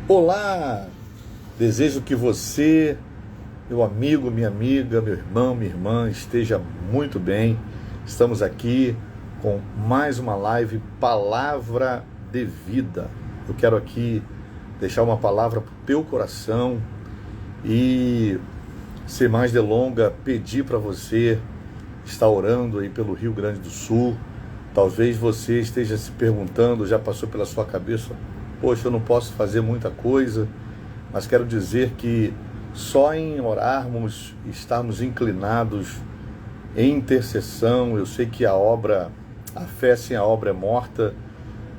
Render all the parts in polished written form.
Olá! Desejo que você, meu amigo, minha amiga, meu irmão, minha irmã, esteja muito bem. Estamos aqui com mais uma live Palavra de Vida. Eu quero aqui deixar uma palavra para o teu coração e, sem mais delongas, pedir para você estar orando aí pelo Rio Grande do Sul. Talvez você esteja se perguntando, já passou pela sua cabeça: poxa, eu não posso fazer muita coisa, mas quero dizer que só em orarmos, estarmos inclinados em intercessão, eu sei que a fé sem a obra é morta,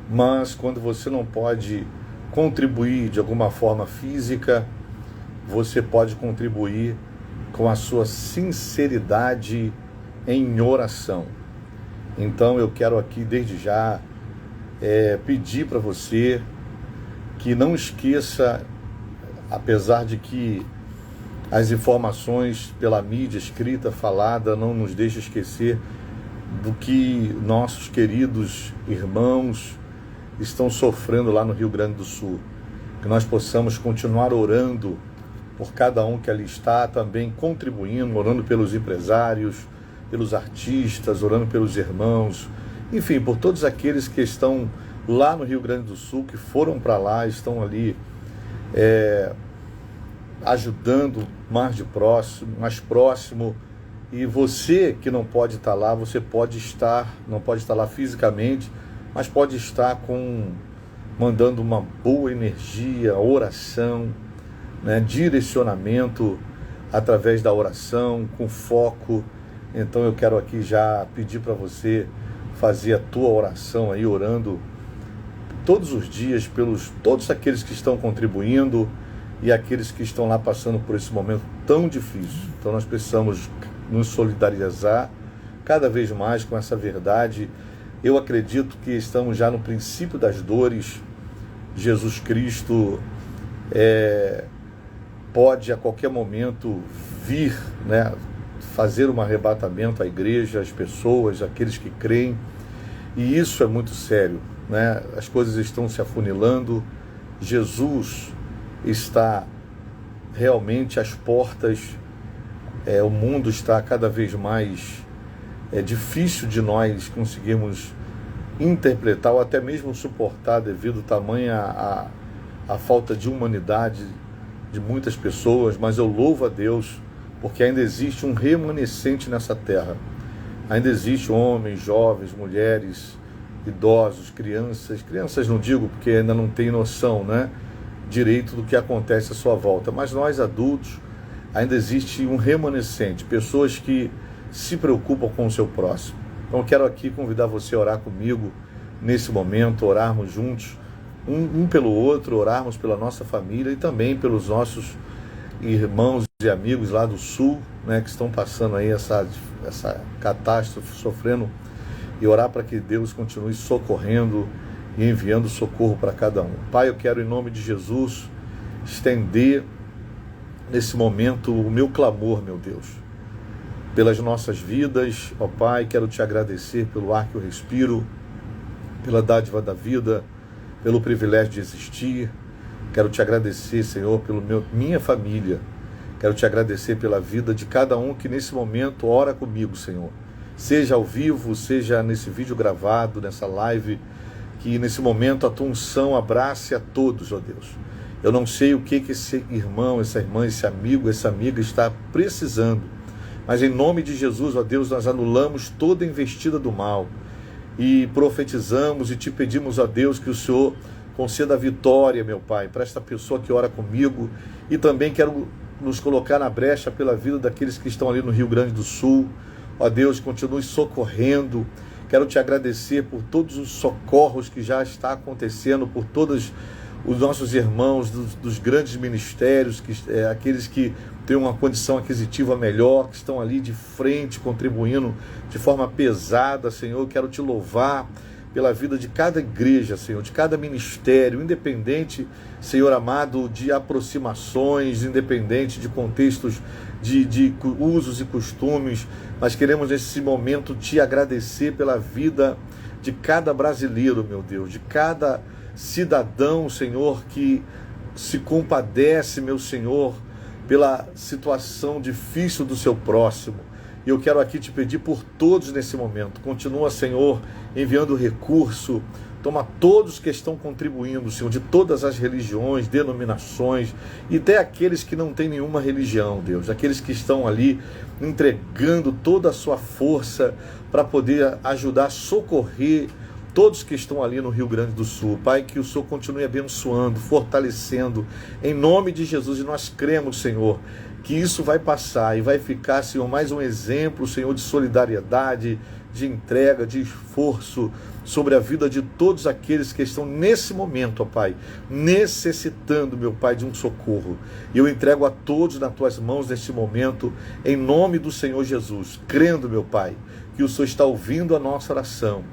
mas quando você não pode contribuir de alguma forma física, você pode contribuir com a sua sinceridade em oração. Então eu quero aqui desde já pedir para você que não esqueça, apesar de que as informações pela mídia escrita, falada, não nos deixam esquecer do que nossos queridos irmãos estão sofrendo lá no Rio Grande do Sul. Que nós possamos continuar orando por cada um que ali está, também contribuindo, orando pelos empresários, pelos artistas, orando pelos irmãos, enfim, por todos aqueles que estão lá no Rio Grande do Sul, que foram para lá, estão ali ajudando mais próximo, e você que não pode estar lá, você não pode estar lá fisicamente, mas pode estar mandando uma boa energia, oração, né, direcionamento através da oração, com foco. Então eu quero aqui já pedir para você fazer a tua oração aí, orando todos os dias pelos todos aqueles que estão contribuindo e aqueles que estão lá passando por esse momento tão difícil. Então nós precisamos nos solidarizar cada vez mais com essa verdade. Eu acredito que estamos já no princípio das dores. Jesus Cristo pode a qualquer momento vir, né, fazer um arrebatamento à igreja, às pessoas, àqueles que creem, e isso é muito sério, né? As coisas estão se afunilando, Jesus está realmente às portas, o mundo está cada vez mais difícil de nós conseguirmos interpretar ou até mesmo suportar devido tamanha a falta de humanidade de muitas pessoas, mas eu louvo a Deus porque ainda existe um remanescente nessa terra. Ainda existe homens, jovens, mulheres, idosos, crianças não digo porque ainda não tem noção, né, direito do que acontece à sua volta, mas nós adultos, ainda existe um remanescente, pessoas que se preocupam com o seu próximo. Então eu quero aqui convidar você a orar comigo nesse momento, orarmos juntos, um pelo outro, orarmos pela nossa família e também pelos nossos irmãos e amigos lá do Sul, né, que estão passando aí essa catástrofe, sofrendo, e orar para que Deus continue socorrendo e enviando socorro para cada um. Pai, eu quero em nome de Jesus estender nesse momento o meu clamor, meu Deus, pelas nossas vidas. Ó Pai, quero te agradecer pelo ar que eu respiro, pela dádiva da vida, pelo privilégio de existir. Quero te agradecer, Senhor, pela minha família. Quero te agradecer pela vida de cada um que nesse momento ora comigo, Senhor. Seja ao vivo, seja nesse vídeo gravado, nessa live, que nesse momento a tua unção abrace a todos, ó Deus. Eu não sei o que esse irmão, essa irmã, esse amigo, essa amiga está precisando, mas em nome de Jesus, ó Deus, nós anulamos toda investida do mal e profetizamos e te pedimos, ó Deus, que o Senhor conceda a vitória, meu Pai, para esta pessoa que ora comigo, e também quero nos colocar na brecha pela vida daqueles que estão ali no Rio Grande do Sul. Ó Deus, continue socorrendo. Quero te agradecer por todos os socorros que já está acontecendo, por todos os nossos irmãos dos grandes ministérios, aqueles que têm uma condição aquisitiva melhor, que estão ali de frente, contribuindo de forma pesada, Senhor. Quero te louvar pela vida de cada igreja, Senhor, de cada ministério, independente, Senhor amado, de aproximações, independente de contextos, de usos e costumes. Nós queremos nesse momento te agradecer pela vida de cada brasileiro, meu Deus, de cada cidadão, Senhor, que se compadece, meu Senhor, pela situação difícil do seu próximo. E eu quero aqui te pedir por todos nesse momento. Continua, Senhor, enviando recurso. Toma todos que estão contribuindo, Senhor, de todas as religiões, denominações, e até aqueles que não têm nenhuma religião, Deus. Aqueles que estão ali entregando toda a sua força para poder ajudar, socorrer todos que estão ali no Rio Grande do Sul. Pai, que o Senhor continue abençoando, fortalecendo, em nome de Jesus. E nós cremos, Senhor, que isso vai passar e vai ficar, Senhor, mais um exemplo, Senhor, de solidariedade, de entrega, de esforço sobre a vida de todos aqueles que estão nesse momento, ó Pai, necessitando, meu Pai, de um socorro. E eu entrego a todos nas tuas mãos neste momento, em nome do Senhor Jesus, crendo, meu Pai, que o Senhor está ouvindo a nossa oração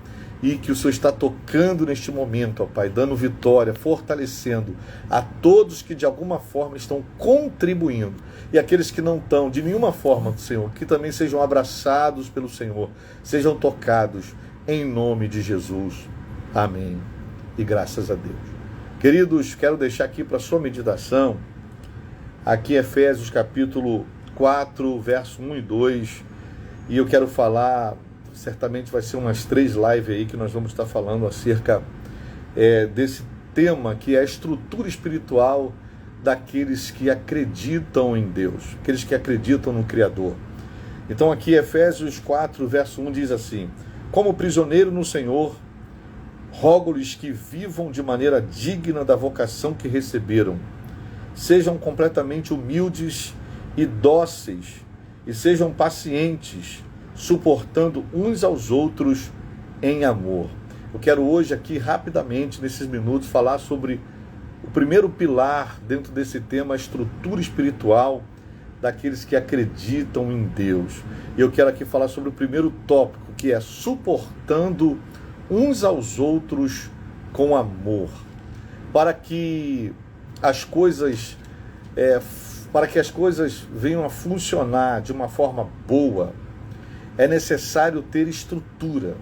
e que o Senhor está tocando neste momento, ó Pai, dando vitória, fortalecendo a todos que de alguma forma estão contribuindo, e aqueles que não estão de nenhuma forma, Senhor, que também sejam abraçados pelo Senhor, sejam tocados em nome de Jesus. Amém. E graças a Deus. Queridos, quero deixar aqui para sua meditação, aqui Efésios capítulo 4, verso 1 e 2, e eu quero falar, certamente vai ser umas 3 lives aí que nós vamos estar falando acerca desse tema, que é a estrutura espiritual daqueles que acreditam em Deus, aqueles que acreditam no Criador. Então aqui Efésios 4, verso 1 diz assim: como prisioneiro no Senhor, rogo-lhes que vivam de maneira digna da vocação que receberam, sejam completamente humildes e dóceis, e sejam pacientes, suportando uns aos outros em amor. Eu quero hoje aqui rapidamente, nesses minutos, falar sobre o primeiro pilar dentro desse tema, a estrutura espiritual daqueles que acreditam em Deus. E eu quero aqui falar sobre o primeiro tópico, que é suportando uns aos outros com amor. Para que as coisas venham a funcionar de uma forma boa, é necessário ter estrutura.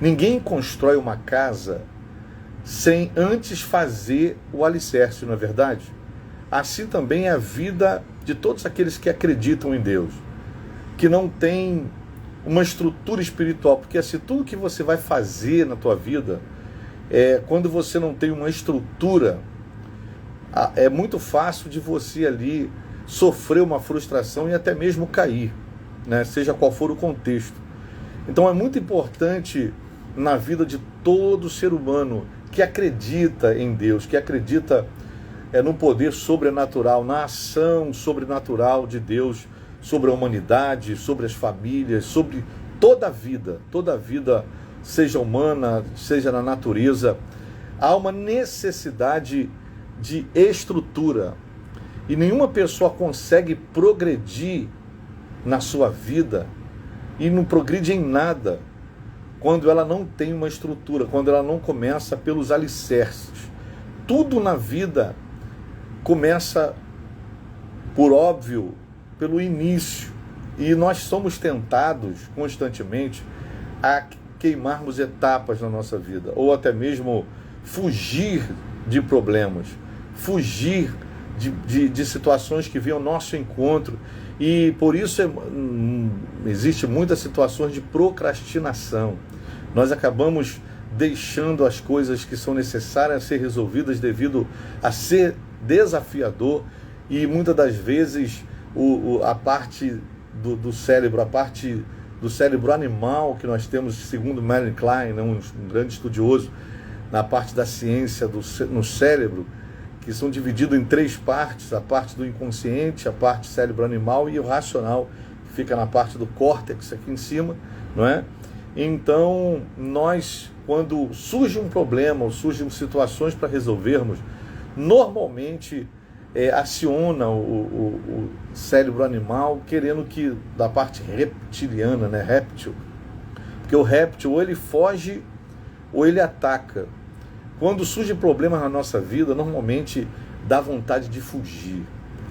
Ninguém constrói uma casa sem antes fazer o alicerce, não é verdade? Assim também é a vida de todos aqueles que acreditam em Deus, que não tem uma estrutura espiritual, porque assim, tudo que você vai fazer na tua vida, quando você não tem uma estrutura, é muito fácil de você ali sofrer uma frustração e até mesmo cair, né? Seja qual for o contexto. Então é muito importante na vida de todo ser humano que acredita em Deus, que acredita no poder sobrenatural, na ação sobrenatural de Deus sobre a humanidade, sobre as famílias, sobre toda a vida, seja humana, seja na natureza. Há uma necessidade de estrutura, e nenhuma pessoa consegue progredir na sua vida e não progride em nada quando ela não tem uma estrutura, quando ela não começa pelos alicerces. Tudo na vida começa, por óbvio, pelo início, e nós somos tentados constantemente a queimarmos etapas na nossa vida, ou até mesmo fugir de problemas, fugir de situações que vêm ao nosso encontro, e por isso existe muitas situações de procrastinação. Nós acabamos deixando as coisas que são necessárias a ser resolvidas devido a ser desafiador, e muitas das vezes a parte do cérebro, a parte do cérebro animal que nós temos, segundo Melvin Klein, um grande estudioso, na parte da ciência no cérebro, que são divididos em 3 partes, a parte do inconsciente, a parte cérebro animal e o racional, que fica na parte do córtex aqui em cima, não é? Então, nós, quando surge um problema ou surgem situações para resolvermos, normalmente aciona o cérebro animal, querendo que, da parte reptiliana, né, réptil, porque o réptil ou ele foge ou ele ataca. Quando surge problema na nossa vida, normalmente dá vontade de fugir,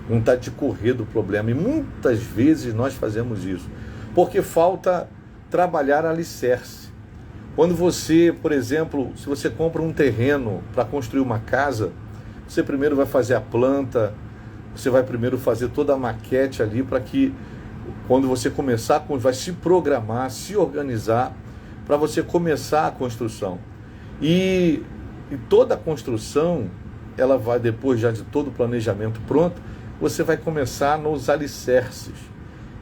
vontade de correr do problema, e muitas vezes nós fazemos isso, porque falta trabalhar alicerce. Quando você, por exemplo, se você compra um terreno para construir uma casa, você primeiro vai fazer a planta, você vai primeiro fazer toda a maquete ali para que quando você começar, vai se programar, se organizar para você começar a construção. E toda a construção, ela vai, depois já de todo o planejamento pronto, você vai começar nos alicerces.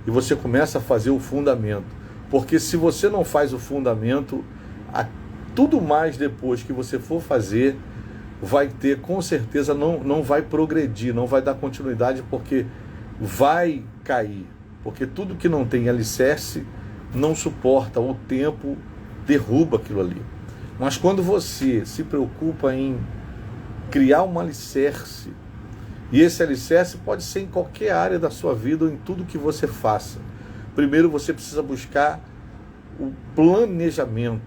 E você começa a fazer o fundamento. Porque se você não faz o fundamento, tudo mais depois que você for fazer, vai ter, com certeza, não vai progredir, não vai dar continuidade, porque vai cair. Porque tudo que não tem alicerce não suporta, o tempo derruba aquilo ali. Mas quando você se preocupa em criar um alicerce, e esse alicerce pode ser em qualquer área da sua vida ou em tudo que você faça. Primeiro você precisa buscar o planejamento.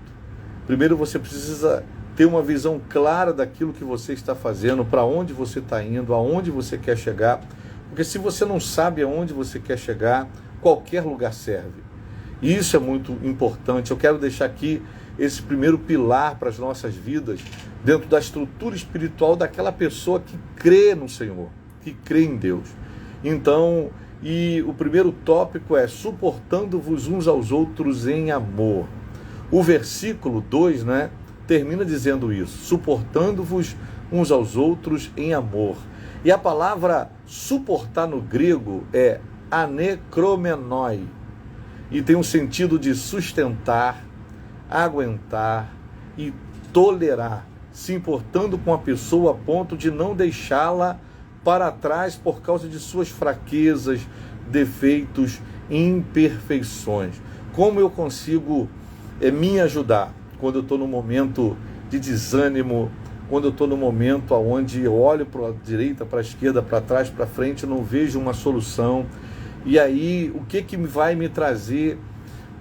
Primeiro você precisa ter uma visão clara daquilo que você está fazendo, para onde você está indo, aonde você quer chegar. Porque se você não sabe aonde você quer chegar, qualquer lugar serve. E isso é muito importante. Eu quero deixar aqui esse primeiro pilar para as nossas vidas, dentro da estrutura espiritual daquela pessoa que crê no Senhor, que crê em Deus. Então, e o primeiro tópico é suportando-vos uns aos outros em amor. O versículo 2, termina dizendo isso, suportando-vos uns aos outros em amor. E a palavra suportar no grego é anekromenoi, e tem um sentido de sustentar, aguentar e tolerar, se importando com a pessoa a ponto de não deixá-la para trás por causa de suas fraquezas, defeitos e imperfeições. Como eu consigo me ajudar quando eu estou num momento de desânimo, quando eu estou num momento onde eu olho para a direita, para a esquerda, para trás, para frente, não vejo uma solução. E aí, o que vai me trazer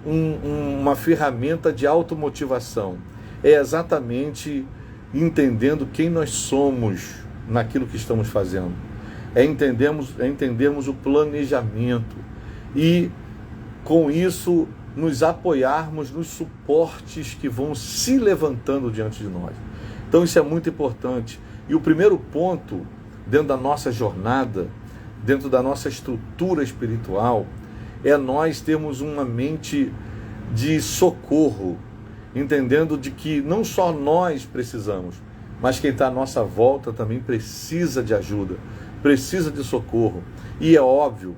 uma ferramenta de automotivação? É exatamente entendendo quem nós somos naquilo que estamos fazendo. É entendermos o planejamento e, com isso, nos apoiarmos nos suportes que vão se levantando diante de nós. Então isso é muito importante. E o primeiro ponto, dentro da nossa jornada, dentro da nossa estrutura espiritual, é nós termos uma mente de socorro, entendendo de que não só nós precisamos, mas quem está à nossa volta também precisa de ajuda, precisa de socorro. E é óbvio,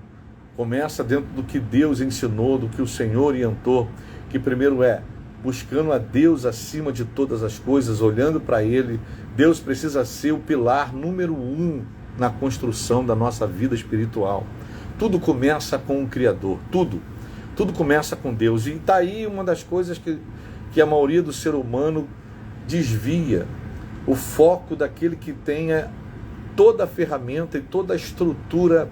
começa dentro do que Deus ensinou, do que o Senhor orientou, que primeiro é buscando a Deus acima de todas as coisas, olhando para Ele. Deus precisa ser o pilar número 1 na construção da nossa vida espiritual. Tudo começa com o Criador, tudo começa com Deus. E está aí uma das coisas que a maioria do ser humano desvia, o foco daquele que tenha toda a ferramenta e toda a estrutura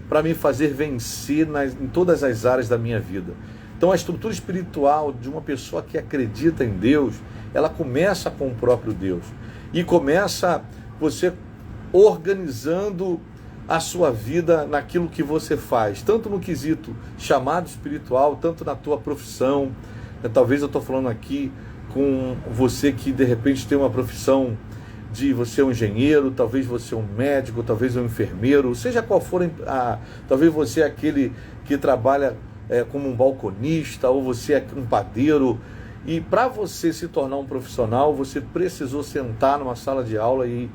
para me fazer vencer em todas as áreas da minha vida. Então a estrutura espiritual de uma pessoa que acredita em Deus, ela começa com o próprio Deus. E começa você organizando a sua vida naquilo que você faz, tanto no quesito chamado espiritual, tanto na tua profissão. Talvez eu estou falando aqui com você que de repente tem uma profissão de você é um engenheiro, talvez você é um médico, talvez um enfermeiro, seja qual for, talvez você é aquele que trabalha como um balconista, ou você é um padeiro. E para você se tornar um profissional, você precisou sentar numa sala de aula e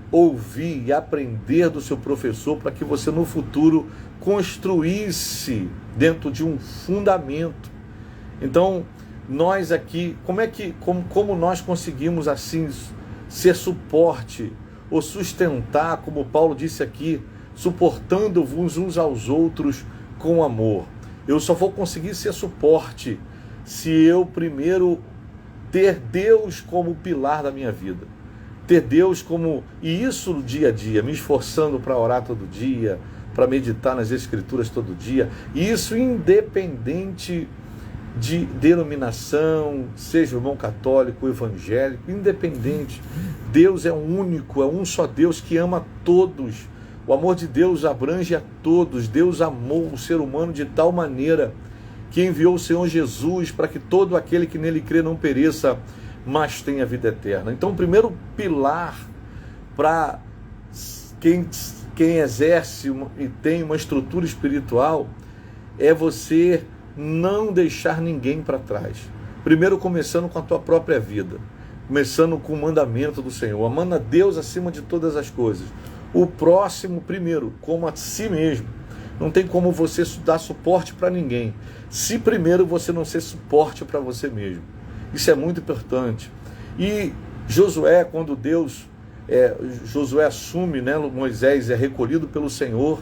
ouvir e aprender do seu professor, para que você no futuro construísse dentro de um fundamento. Então, nós aqui, como nós conseguimos assim ser suporte ou sustentar, como Paulo disse aqui, suportando-vos uns aos outros com amor? Eu só vou conseguir ser suporte se eu primeiro ter Deus como pilar da minha vida. Ter Deus como... E isso no dia a dia, me esforçando para orar todo dia, para meditar nas Escrituras todo dia. E isso independente de denominação, seja irmão católico, evangélico, independente. Deus é único, é um só Deus que ama todos. O amor de Deus abrange a todos. Deus amou o ser humano de tal maneira que enviou o Senhor Jesus para que todo aquele que nele crê não pereça, mas tenha vida eterna. Então, o primeiro pilar para quem exerce e tem uma estrutura espiritual é você não deixar ninguém para trás. Primeiro começando com a tua própria vida, começando com o mandamento do Senhor. Amando a Deus acima de todas as coisas. O próximo primeiro, como a si mesmo. Não tem como você dar suporte para ninguém, se primeiro você não ser suporte para você mesmo. Isso é muito importante. E Josué, quando Josué assume, né, Moisés é recolhido pelo Senhor,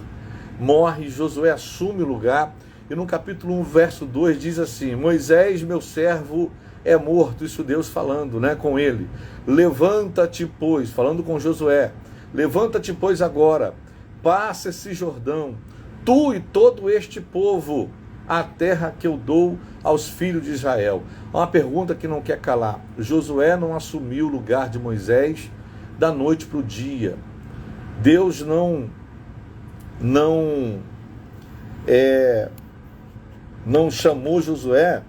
morre, Josué assume o lugar, e no capítulo 1, verso 2, diz assim: Moisés, meu servo, é morto. Isso Deus falando, né, com ele. Levanta-te, pois, falando com Josué, levanta-te, pois, agora, passa esse Jordão, tu e todo este povo, a terra que eu dou aos filhos de Israel. Uma pergunta que não quer calar. Josué não assumiu o lugar de Moisés da noite para o dia. Deus não chamou Josué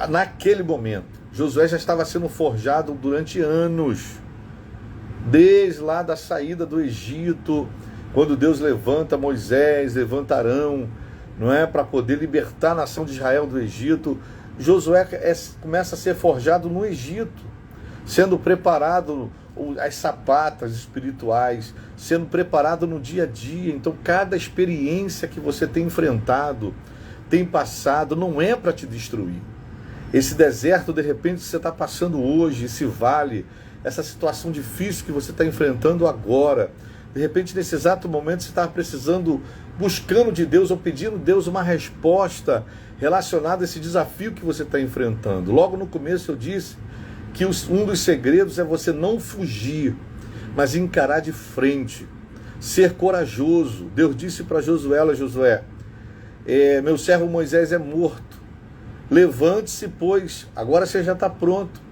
naquele momento. Josué já estava sendo forjado durante anos, desde lá da saída do Egito, quando Deus levanta Moisés, levanta Arão, não é, para poder libertar a nação de Israel do Egito. Josué começa a ser forjado no Egito, sendo preparado as sapatas espirituais, sendo preparado no dia a dia. Então cada experiência que você tem enfrentado, tem passado, não é para te destruir. Esse deserto, de repente, que você está passando hoje, esse vale, essa situação difícil que você está enfrentando agora, de repente, nesse exato momento, você está precisando, buscando de Deus ou pedindo a Deus uma resposta relacionada a esse desafio que você está enfrentando. Logo no começo eu disse que um dos segredos é você não fugir, mas encarar de frente, ser corajoso. Deus disse para Josué, meu servo Moisés é morto, levante-se, pois, agora você já está pronto.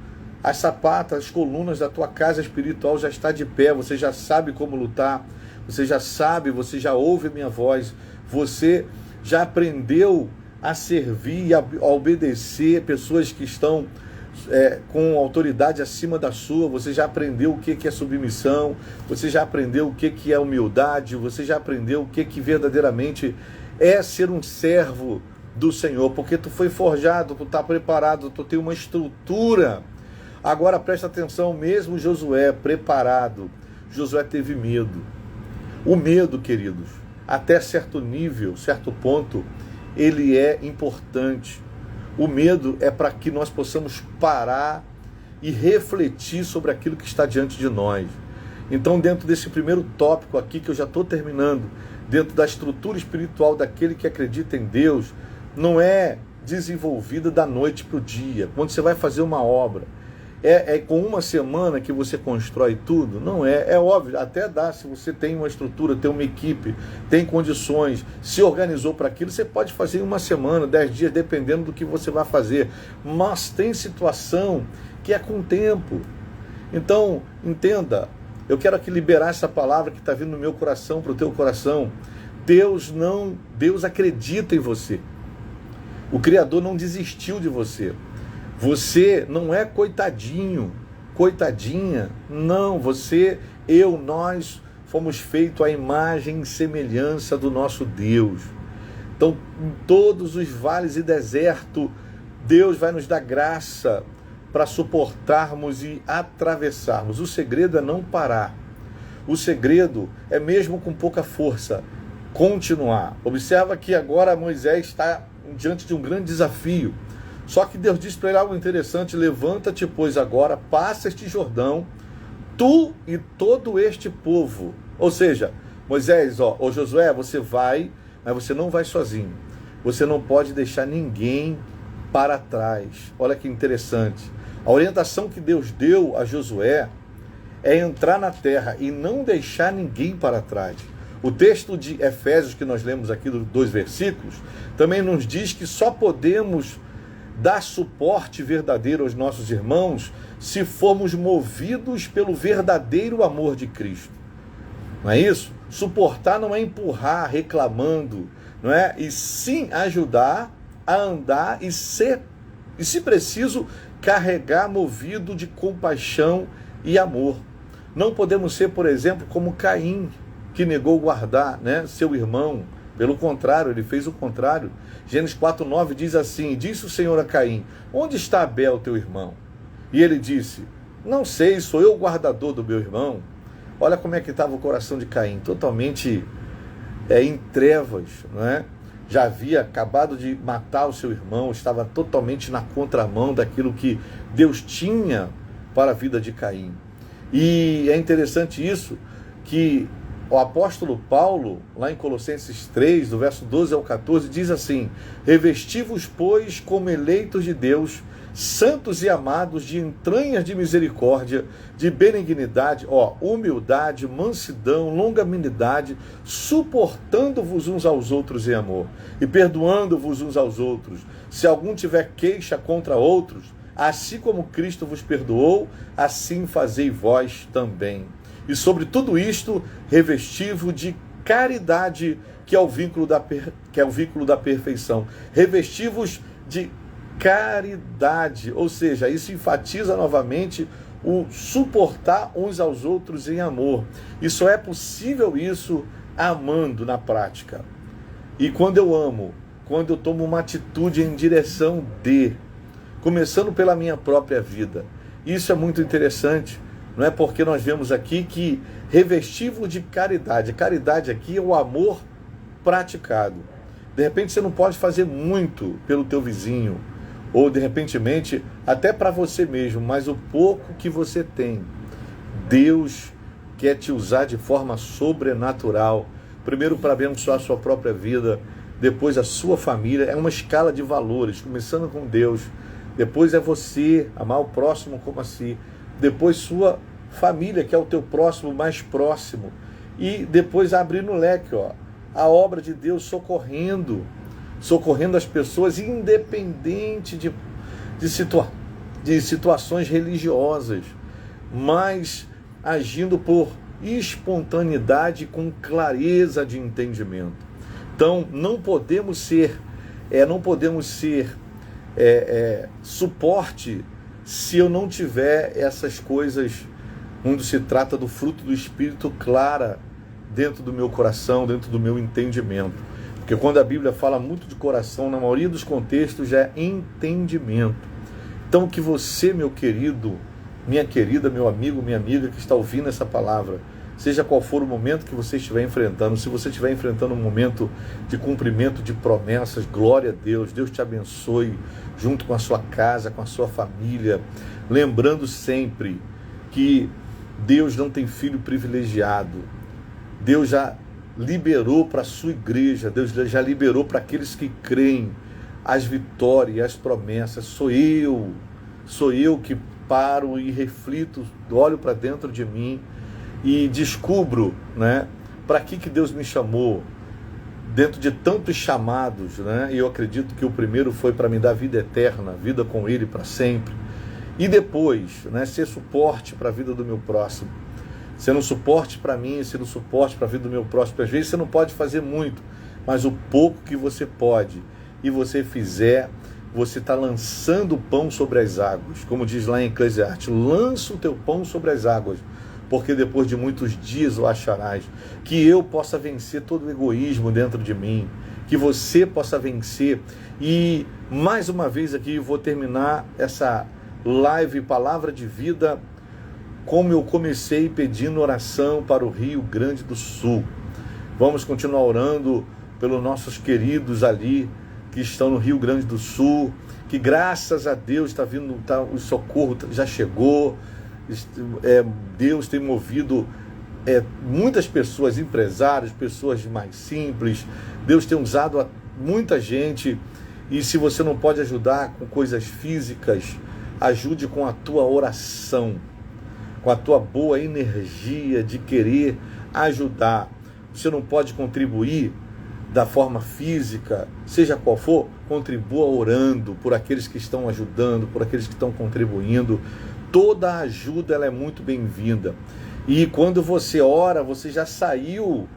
As sapatas, as colunas da tua casa espiritual já está de pé, você já sabe como lutar, você já ouve minha voz, você já aprendeu a servir e a obedecer pessoas que estão com autoridade acima da sua, você já aprendeu o que é submissão, você já aprendeu o que é humildade, você já aprendeu o que verdadeiramente é ser um servo do Senhor, porque tu foi forjado, tu está preparado, tu tem uma estrutura. Agora presta atenção, mesmo Josué preparado, Josué teve medo. O medo, queridos, até certo nível, certo ponto, ele é importante. O medo é para que nós possamos parar e refletir sobre aquilo que está diante de nós. Então, dentro desse primeiro tópico aqui, que eu já estou terminando, dentro da estrutura espiritual daquele que acredita em Deus, não é desenvolvida da noite para o dia. Quando você vai fazer uma obra, é com uma semana que você constrói tudo? Não é. É óbvio, até dá, se você tem uma estrutura, tem uma equipe, tem condições, se organizou para aquilo, você pode fazer em uma semana, 10 dias, dependendo do que você vai fazer. Mas tem situação que é com tempo. Então, entenda, eu quero aqui liberar essa palavra que está vindo no meu coração, para o teu coração. Deus acredita em você. O Criador não desistiu de você. Você não é coitadinho, coitadinha, não, nós fomos feitos à imagem e semelhança do nosso Deus. Então, em todos os vales e desertos, Deus vai nos dar graça para suportarmos e atravessarmos. O segredo é não parar. O segredo é, mesmo com pouca força, continuar. Observa que agora Moisés está diante de um grande desafio. Só que Deus disse para ele algo interessante: levanta-te, pois, agora, passa este Jordão, tu e todo este povo. Ou seja, Moisés, Josué, você vai, mas você não vai sozinho. Você não pode deixar ninguém para trás. Olha que interessante. A orientação que Deus deu a Josué é entrar na terra e não deixar ninguém para trás. O texto de Efésios, que nós lemos aqui, 2 versículos, também nos diz que só podemos dar suporte verdadeiro aos nossos irmãos se formos movidos pelo verdadeiro amor de Cristo. Não é isso? Suportar não é empurrar reclamando, não é? E sim ajudar a andar e se preciso, carregar movido de compaixão e amor. Não podemos ser, por exemplo, como Caim, que negou guardar, né, seu irmão. Pelo contrário, ele fez o contrário. Gênesis 4:9 diz assim: disse o Senhor a Caim: onde está Abel, teu irmão? E ele disse: não sei, sou eu o guardador do meu irmão. Olha como é que estava o coração de Caim, totalmente em trevas, não é? Já havia acabado de matar o seu irmão, estava totalmente na contramão daquilo que Deus tinha para a vida de Caim. E é interessante isso, que o apóstolo Paulo, lá em Colossenses 3, do verso 12 ao 14, diz assim: revesti-vos, pois, como eleitos de Deus, santos e amados, de entranhas de misericórdia, de benignidade, humildade, mansidão, longanimidade, suportando-vos uns aos outros em amor, e perdoando-vos uns aos outros, se algum tiver queixa contra outros, assim como Cristo vos perdoou, assim fazei vós também. E sobre tudo isto, revesti-vos de caridade, que é o vínculo da perfeição. Revesti-vos de caridade, ou seja, isso enfatiza novamente o suportar uns aos outros em amor. E só é possível isso amando na prática. E quando eu amo, quando eu tomo uma atitude em direção de, começando pela minha própria vida, isso é muito interessante. Não é porque nós vemos aqui que revesti-vos de caridade. Caridade aqui é o amor praticado. De repente você não pode fazer muito pelo teu vizinho, ou de repentemente até para você mesmo, mas o pouco que você tem, Deus quer te usar de forma sobrenatural. Primeiro para abençoar a sua própria vida, depois a sua família. É uma escala de valores, começando com Deus, depois é você, amar o próximo como a si, depois sua família, que é o teu próximo mais próximo, e depois abrindo o leque, a obra de Deus socorrendo as pessoas, independente de situações religiosas, mas agindo por espontaneidade, com clareza de entendimento. Então, não podemos ser suporte se eu não tiver essas coisas, quando se trata do fruto do Espírito, clara dentro do meu coração, dentro do meu entendimento. Porque quando a Bíblia fala muito de coração, na maioria dos contextos é entendimento. Então que você, meu querido, minha querida, meu amigo, minha amiga que está ouvindo essa palavra, seja qual for o momento que você estiver enfrentando, se você estiver enfrentando um momento de cumprimento de promessas, glória a Deus, Deus te abençoe, junto com a sua casa, com a sua família, lembrando sempre que Deus não tem filho privilegiado. Deus já liberou para a sua igreja, Deus já liberou para aqueles que creem as vitórias e as promessas. Sou eu que paro e reflito, olho para dentro de mim e descubro, né, para que Deus me chamou, dentro de tantos chamados, né? E eu acredito que o primeiro foi para me dar vida eterna, vida com Ele para sempre. E depois, né, ser suporte para a vida do meu próximo. Sendo suporte para mim, sendo suporte para a vida do meu próximo. Às vezes você não pode fazer muito, mas o pouco que você pode e você fizer, você está lançando o pão sobre as águas. Como diz lá em Eclesiastes, lança o teu pão sobre as águas, porque depois de muitos dias o acharás. Que eu possa vencer todo o egoísmo dentro de mim, que você possa vencer. E mais uma vez aqui vou terminar essa live Palavra de Vida, como eu comecei pedindo oração para o Rio Grande do Sul. Vamos continuar orando pelos nossos queridos ali que estão no Rio Grande do Sul, que graças a Deus o socorro já chegou. Deus tem movido muitas pessoas, empresários, pessoas mais simples. Deus tem usado muita gente. E se você não pode ajudar com coisas físicas, ajude com a tua oração, com a tua boa energia de querer ajudar. Você não pode contribuir da forma física, seja qual for, contribua orando por aqueles que estão ajudando, por aqueles que estão contribuindo. Toda ajuda ela é muito bem-vinda. E quando você ora, você já saiu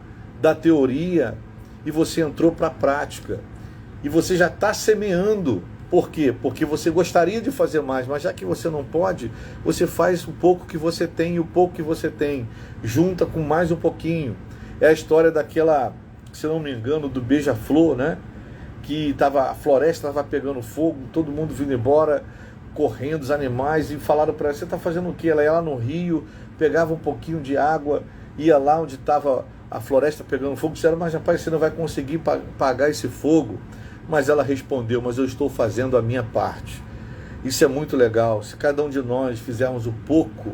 da teoria e você entrou para a prática. E você já está semeando Por quê? Porque você gostaria de fazer mais, mas já que você não pode, você faz o pouco que você tem, e o pouco que você tem junta com mais um pouquinho. É a história daquela, se não me engano, do beija-flor, né? Que a floresta estava pegando fogo, todo mundo vindo embora, correndo, os animais, e falaram para ela: você está fazendo o quê? Ela ia lá no rio, pegava um pouquinho de água, ia lá onde estava a floresta pegando fogo, disseram: mas rapaz, você não vai conseguir pagar esse fogo. Mas ela respondeu: mas eu estou fazendo a minha parte. Isso é muito legal. Se cada um de nós fizermos o pouco,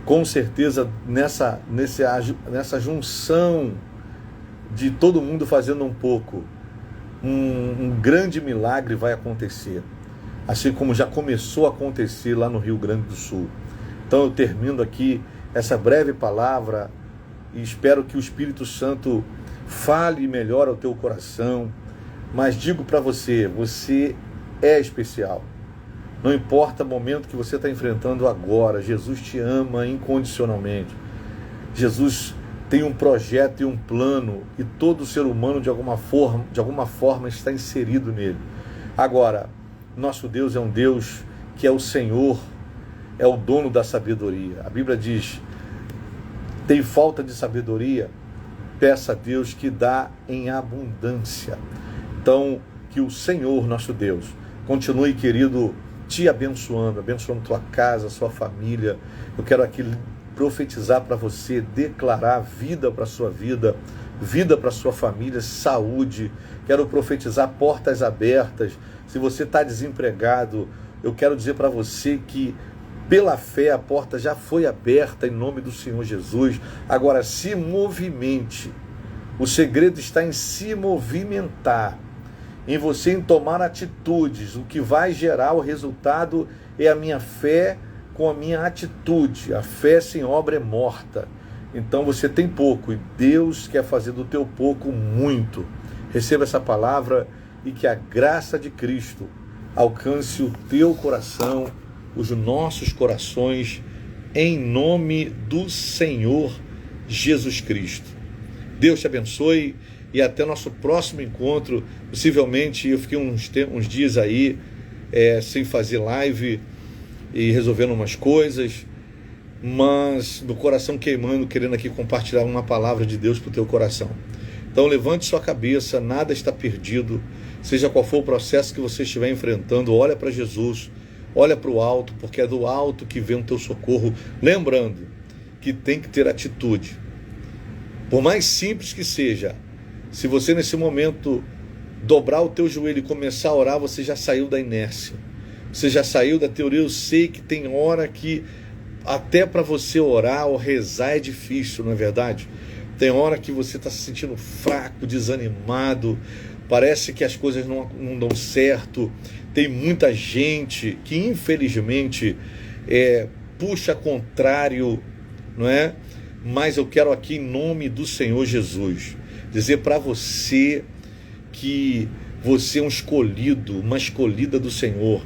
com certeza nessa junção de todo mundo fazendo um pouco, um grande milagre vai acontecer. Assim como já começou a acontecer lá no Rio Grande do Sul. Então eu termino aqui essa breve palavra e espero que o Espírito Santo fale melhor ao teu coração. Mas digo para você, você é especial. Não importa o momento que você está enfrentando agora, Jesus te ama incondicionalmente. Jesus tem um projeto e um plano, e todo ser humano de alguma forma está inserido nele. Agora, nosso Deus é um Deus que é o Senhor, é o dono da sabedoria. A Bíblia diz: tem falta de sabedoria? Peça a Deus que dá em abundância. Então, que o Senhor, nosso Deus, continue, querido, te abençoando tua casa, sua família. Eu quero aqui profetizar para você, declarar vida para a sua vida, vida para a sua família, saúde. Quero profetizar portas abertas. Se você está desempregado, eu quero dizer para você que, pela fé, a porta já foi aberta em nome do Senhor Jesus. Agora, se movimente. O segredo está em se movimentar, em você em tomar atitudes. O que vai gerar o resultado é a minha fé com a minha atitude. A fé sem obra é morta. Então você tem pouco e Deus quer fazer do teu pouco muito. Receba essa palavra e que a graça de Cristo alcance o teu coração, os nossos corações, em nome do Senhor Jesus Cristo. Deus te abençoe e até nosso próximo encontro. Possivelmente eu fiquei uns dias aí sem fazer live e resolvendo umas coisas, mas do coração queimando, querendo aqui compartilhar uma palavra de Deus para o teu coração. Então levante sua cabeça, nada está perdido. Seja qual for o processo que você estiver enfrentando, olha para Jesus, olha para o alto, porque é do alto que vem o teu socorro. Lembrando que tem que ter atitude. Por mais simples que seja, se você nesse momento dobrar o teu joelho e começar a orar, você já saiu da inércia. Você já saiu da teoria. Eu sei que tem hora que até para você orar ou rezar é difícil, não é verdade? Tem hora que você está se sentindo fraco, desanimado, parece que as coisas não dão certo. Tem muita gente que infelizmente puxa contrário, não é? Mas eu quero aqui, em nome do Senhor Jesus, dizer para você que você é um escolhido, uma escolhida do Senhor.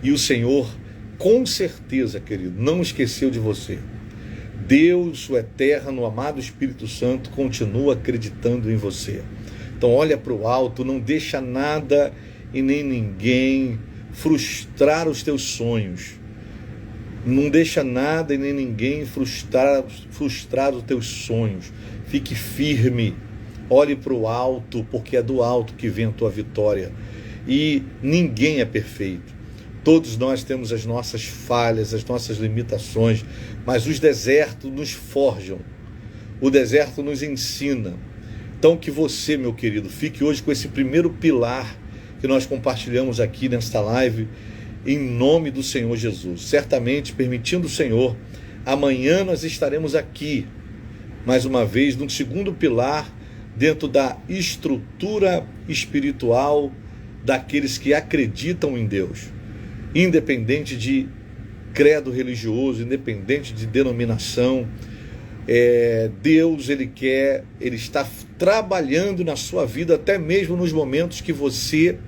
E o Senhor, com certeza, querido, não esqueceu de você. Deus, o eterno, o amado Espírito Santo, continua acreditando em você. Então olha para o alto, não deixa nada e nem ninguém frustrar os teus sonhos. Não deixa nada e nem ninguém frustrar os teus sonhos. Fique firme, olhe para o alto, porque é do alto que vem a tua vitória. E ninguém é perfeito. Todos nós temos as nossas falhas, as nossas limitações, mas os desertos nos forjam. O deserto nos ensina. Então que você, meu querido, fique hoje com esse primeiro pilar que nós compartilhamos aqui nesta live, em nome do Senhor Jesus. Certamente, permitindo o Senhor, amanhã nós estaremos aqui, mais uma vez, num segundo pilar, dentro da estrutura espiritual daqueles que acreditam em Deus. Independente de credo religioso, independente de denominação, Deus, Ele está trabalhando na sua vida, até mesmo nos momentos que você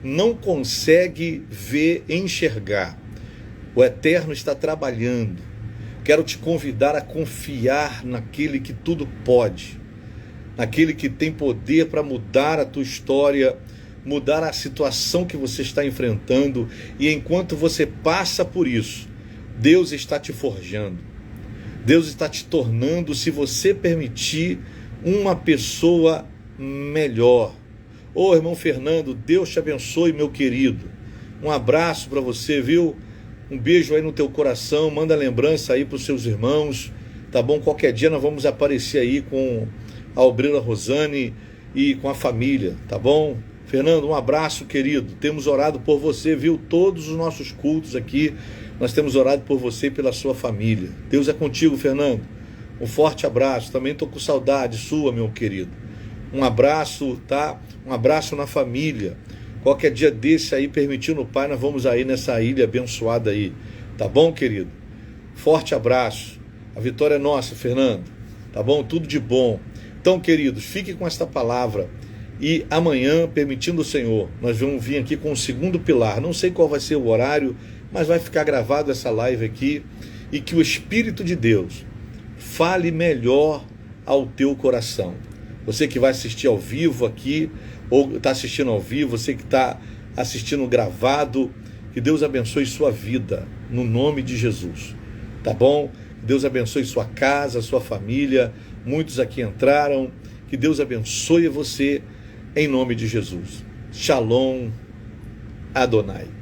não consegue ver, enxergar. O Eterno está trabalhando. Quero te convidar a confiar naquele que tudo pode, naquele que tem poder para mudar a tua história, mudar a situação que você está enfrentando, e enquanto você passa por isso, Deus está te forjando. Deus está te tornando, se você permitir, uma pessoa melhor. Ô irmão Fernando, Deus te abençoe, meu querido. Um abraço para você, viu? Um beijo aí no teu coração, manda lembrança aí para os seus irmãos, tá bom? Qualquer dia nós vamos aparecer aí com a obreira Rosane e com a família, tá bom? Fernando, um abraço, querido. Temos orado por você, viu? Todos os nossos cultos aqui, nós temos orado por você e pela sua família. Deus é contigo, Fernando. Um forte abraço. Também estou com saudade sua, meu querido. Um abraço, tá? Um abraço na família. Qualquer dia desse aí, permitindo o Pai, nós vamos aí nessa ilha abençoada aí. Tá bom, querido? Forte abraço. A vitória é nossa, Fernando. Tá bom? Tudo de bom. Então, queridos, fiquem com esta palavra. E amanhã, permitindo o Senhor, nós vamos vir aqui com o segundo pilar. Não sei qual vai ser o horário, mas vai ficar gravado essa live aqui. E que o Espírito de Deus fale melhor ao teu coração. Você que vai assistir ao vivo aqui, ou está assistindo ao vivo, você que está assistindo gravado, que Deus abençoe sua vida, no nome de Jesus. Tá bom? Que Deus abençoe sua casa, sua família. Muitos aqui entraram. Que Deus abençoe você, em nome de Jesus. Shalom Adonai.